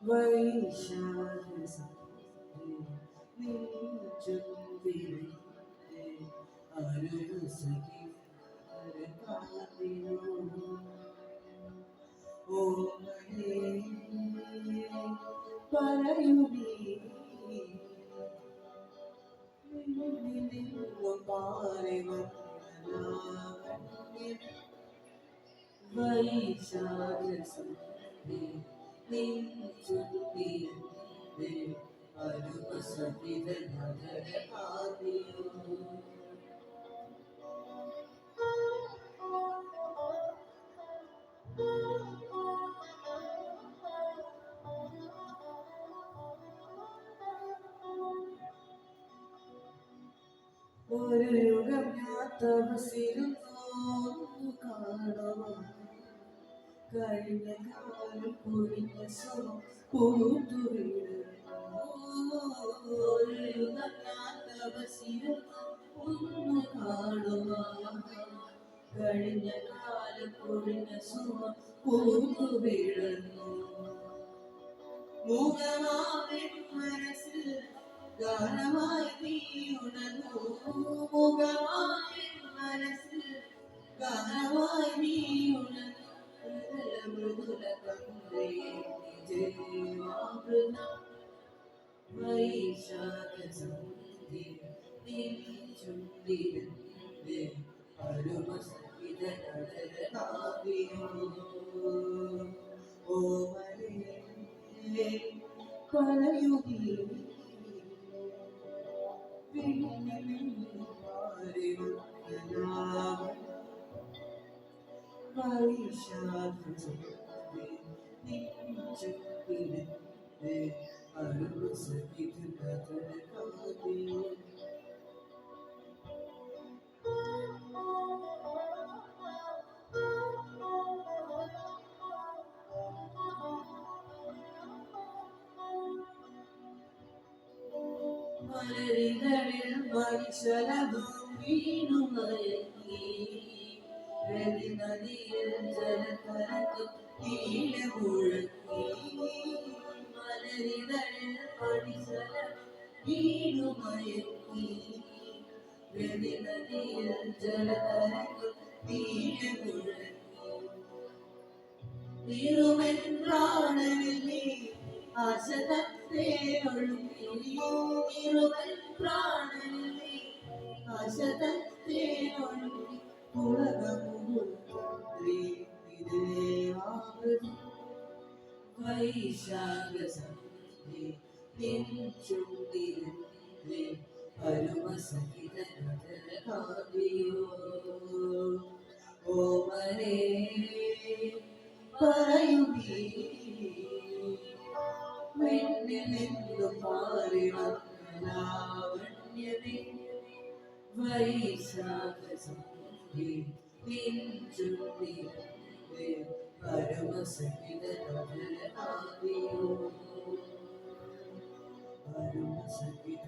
വൈശാഖസന്ധി നെഞ്ചുന്തിരേ അരുസഖി കാതിരോ ഓമനേ പറയുമീ നിന്നു പാറി വന്നനാകന്യ വൈശാഖസന്ധി നെഞ്ചുന്തിരേ അരുസഖി കാതിരോ ഒരു യുഗം ഞാൻ തപസിരുന്നു കാണുവാൻ കഴിഞ്ഞ കാലം പൊഴിഞ്ഞ പൂത്തുവിടുന്നു ഒരു യുഗം ഞാൻ തപസിരുന്നു കാണുവാൻ കഴിഞ്ഞ കാലം പൊഴിഞ്ഞ പൂത്തുവിടുന്നു മുഖമാവിൻ മനസ്സിൽ ഗാനമായി നീ ഉണർന്നു മുഖമാവിൻ മനസ്സിൽ ഗാനമായി നീ ഉണർന്നു മൃദുല കണ്ടേ വൈശാഖസന്ധി ചുണ്ടിരേ അരുമസഹിത കാവ്യോ ഓമനേ പറയുകീ വൈശാഖസന്ധി നെഞ്ചുന്തിരേ അരുസഖി കാതിരോ മലരികളിൽ മനുഷ്യലതും വീണുമയങ്ങി നദിയിൽ ജലതരംഗം നീല മുഴങ്ങി മലരികളിൽ മനുഷ്യലം വീണുമയങ്ങി നദിയിൽ ജലതരംഗം നീല മുഴങ്ങി തിരുമെൻറാണനിൽ നീ ആശതത്തെ ഒഴുകിരുവൻ പ്രാണനിലെ ആശതത്തെ ഒഴുകി വൈശാഖസന്ധി നെഞ്ചുന്തിരേ അരുമസഹിത കാവ്യോ ഓമനേ പറയുമീ വെണ്ണിലെന്നു പാറി വന്നലാവണ്യമേ വൈശാഖസന്ധി നെഞ്ചുന്തിരേ അരുമസഹിത കാവ്യോ അരുമസഹിത